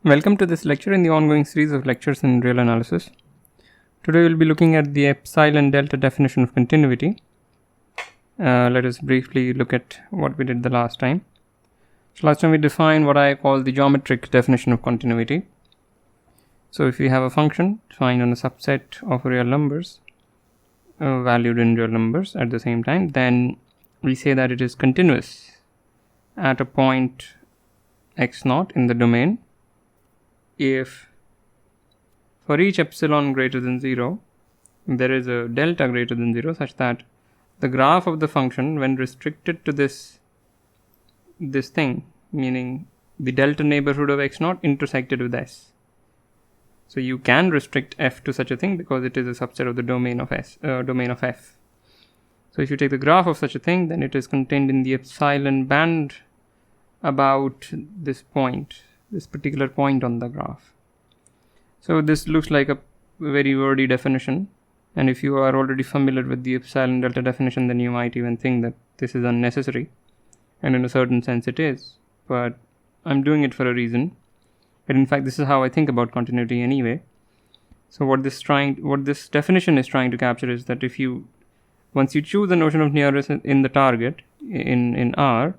Welcome to this lecture in the ongoing series of lectures in real analysis. Today we'll be looking at the Epsilon-Delta definition of continuity. Let us briefly look at what we did the last time. So last time we defined what I call the geometric definition of continuity. So if we have a function defined on a subset of real numbers, valued in real numbers at the same time, then we say that it is continuous at a point x0 in the domain if for each epsilon greater than 0 there is a delta greater than 0 such that the graph of the function, when restricted to this thing, meaning the delta neighborhood of x0 intersected with s. So you can restrict f to such a thing because it is a subset of the domain of f. So if you take the graph of such a thing, then it is contained in the epsilon band about this point, this particular point on the graph. So this looks like a very wordy definition, and if you are already familiar with the Epsilon-Delta definition, then you might even think that this is unnecessary, and in a certain sense it is, but I'm doing it for a reason. And in fact, this is how I think about continuity anyway. So what this definition is trying to capture is that once you choose the notion of nearness in the target in R,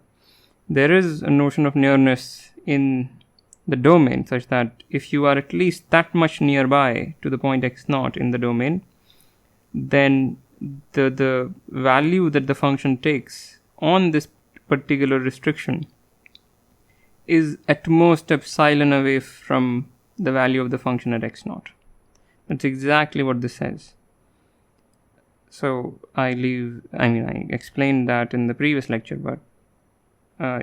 there is a notion of nearness in the domain such that if you are at least that much nearby to the point x0 in the domain, then the value that the function takes on this particular restriction is at most epsilon away from the value of the function at x0. That's exactly what this says. So I explained that in the previous lecture, but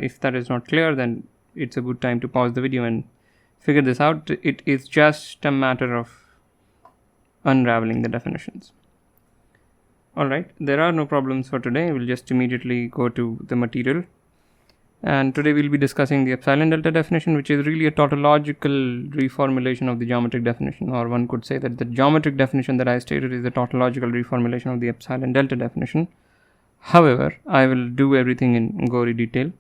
if that is not clear, then it's a good time to pause the video and figure this out. It is just a matter of unraveling the definitions. Alright, there are no problems for today. We'll just immediately go to the material. And today we'll be discussing the Epsilon-Delta definition, which is really a tautological reformulation of the geometric definition. Or one could say that the geometric definition that I stated is the tautological reformulation of the Epsilon-Delta definition. However, I will do everything in gory detail.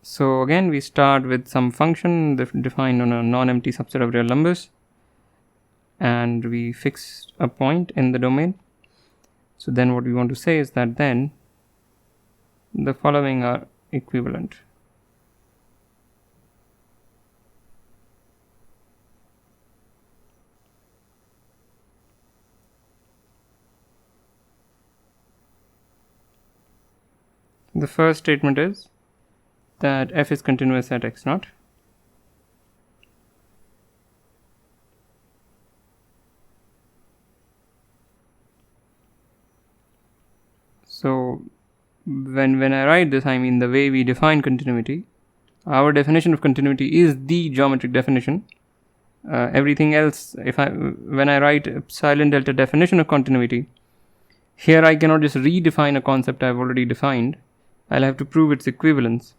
So again, we start with some function defined on a non-empty subset of real numbers, and we fix a point in the domain. So then what we want to say is that then the following are equivalent. The first statement is that f is continuous at x0. So when I write this, I mean the way we define continuity. Our definition of continuity is the geometric definition. Everything else, when I write Epsilon-Delta definition of continuity, here I cannot just redefine a concept I've already defined. I'll have to prove its equivalence.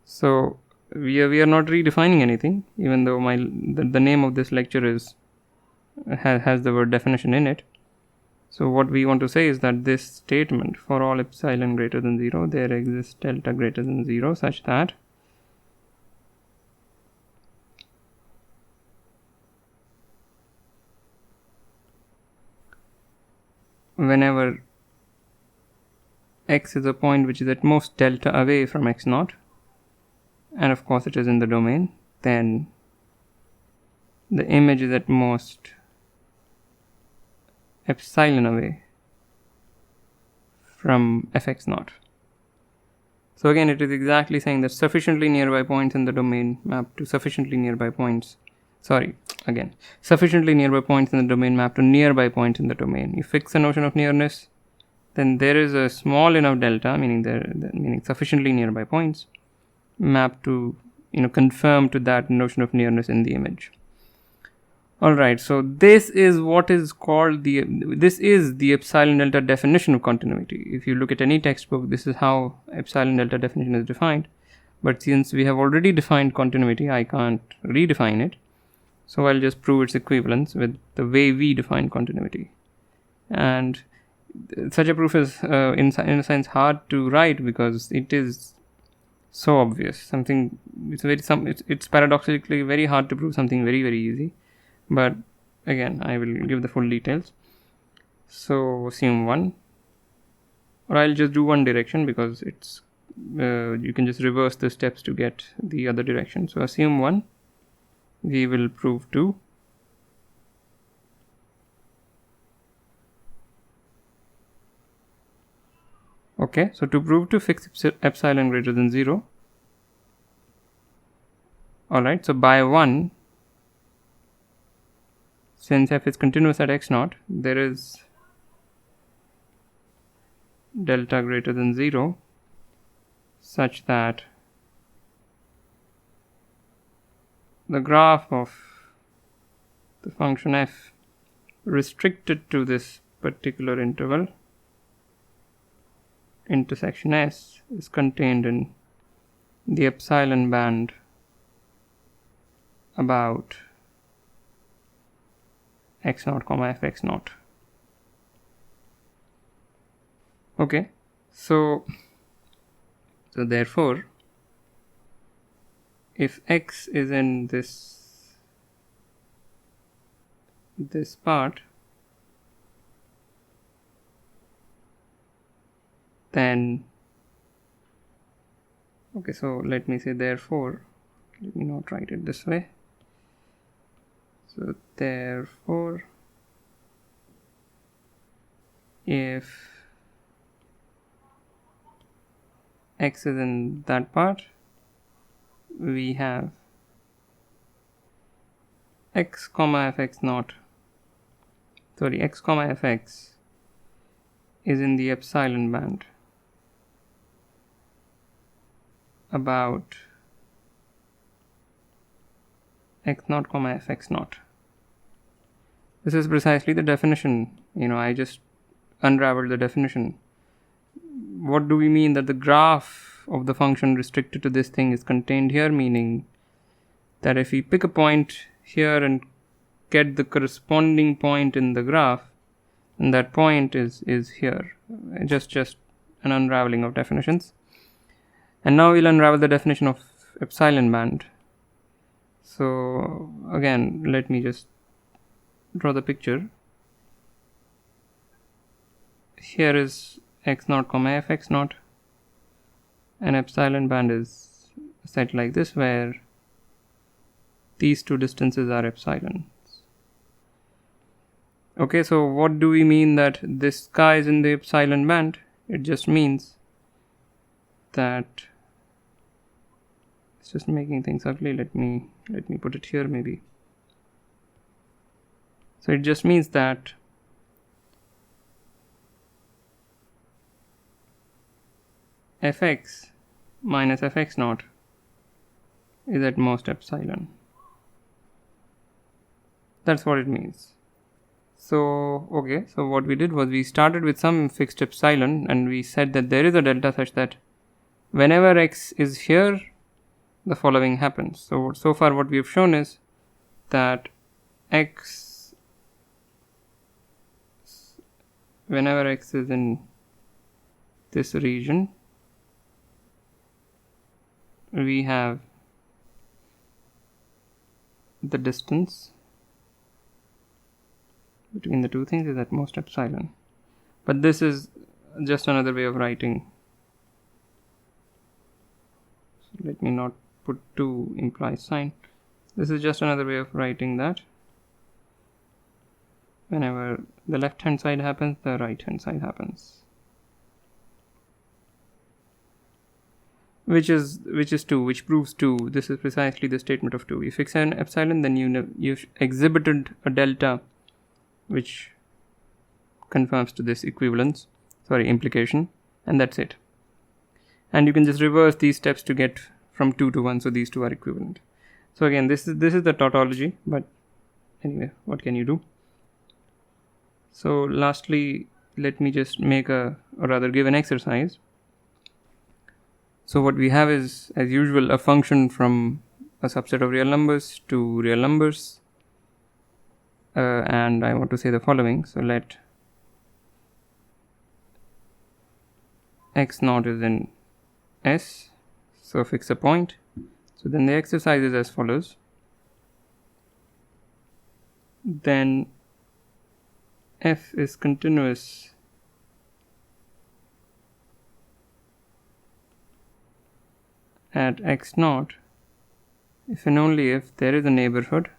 So we are not redefining anything, even though the name of this lecture has the word definition in it. So what we want to say is that this statement, for all epsilon greater than 0, there exists delta greater than 0 such that whenever x is a point which is at most delta away from x0, and of course it is in the domain, then the image is at most epsilon away from fx0. So again, it is exactly saying that sufficiently nearby points in the domain map to sufficiently nearby points. Sufficiently nearby points in the domain map to nearby points in the domain. You fix the notion of nearness, then there is a small enough delta, meaning sufficiently nearby points, map to conform to that notion of nearness in the image. Alright, so this is what is called the Epsilon-Delta definition of continuity. If you look at any textbook, this is how Epsilon-Delta definition is defined. But since we have already defined continuity, I can't redefine it. So I'll just prove its equivalence with the way we define continuity. And such a proof is in a sense hard to write because it is so obvious, something it's paradoxically very hard to prove something very, very easy. But again, I will give the full details. So assume 1, or I'll just do one direction because it's you can just reverse the steps to get the other direction. So assume 1, we will prove 2. Okay, so to prove 2, fix epsilon greater than 0. Alright, so by 1, since f is continuous at x0, there is delta greater than 0 such that the graph of the function f restricted to this particular interval intersection s is contained in the epsilon band about x0, fx0. Okay, so therefore, if x is in this part, then okay, so let me say therefore, let me not write it this way. So therefore, if x is in that part, we have x fx0, sorry, x fx is in the epsilon band about x0, fx0. This is precisely the definition. I just unraveled the definition. What do we mean that the graph of the function restricted to this thing is contained here? Meaning that if we pick a point here and get the corresponding point in the graph, and that point is here. Just an unraveling of definitions. And now we'll unravel the definition of epsilon band. So again, let me just draw the picture. Here is x0, fx0, and epsilon band is set like this, where these two distances are epsilon. Okay, so what do we mean that this guy is in the epsilon band? It just means that it's just making things ugly. Let me put it here maybe. So it just means that fx minus fx0 is at most epsilon. That's what it means. So okay, so what we did was we started with some fixed epsilon, and we said that there is a delta such that whenever x is here, the following happens. So far what we have shown is that x, whenever x is in this region, we have the distance between the two things is at most epsilon. But this is just another way of writing. So let me not put 2 implies sign. This is just another way of writing that whenever the left hand side happens, the right hand side happens. Which is 2, which proves 2. This is precisely the statement of 2. You fix an epsilon, then you exhibited a delta which confirms to this implication, and that's it. And you can just reverse these steps to get from 2 to 1, so these two are equivalent. So again, this is the tautology, but anyway, what can you do? So lastly, let me just make or rather give an exercise. So what we have is, as usual, a function from a subset of real numbers to real numbers. And I want to say the following. So let x0 is in S So fix a point. So then the exercise is as follows. Then f is continuous at x0 if and only if there is a neighborhood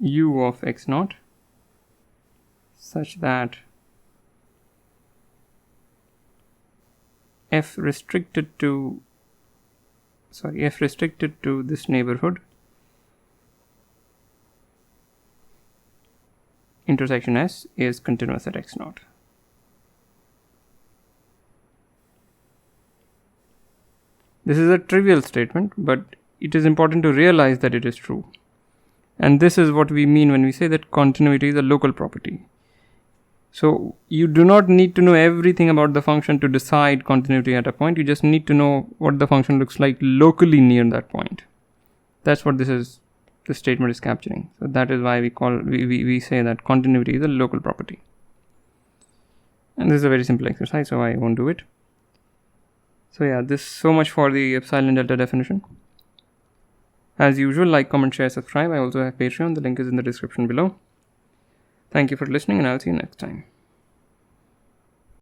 u of x0 such that f restricted to this neighborhood intersection S is continuous at x0. This is a trivial statement, but it is important to realize that it is true. And this is what we mean when we say that continuity is a local property. So you do not need to know everything about the function to decide continuity at a point. You just need to know what the function looks like locally near that point. That's what this statement is capturing. So that is why we say that continuity is a local property. And this is a very simple exercise, so I won't do it. So yeah, this is so much for the Epsilon-Delta definition. As usual, like, comment, share, subscribe. I also have Patreon. The link is in the description below. Thank you for listening, and I'll see you next time.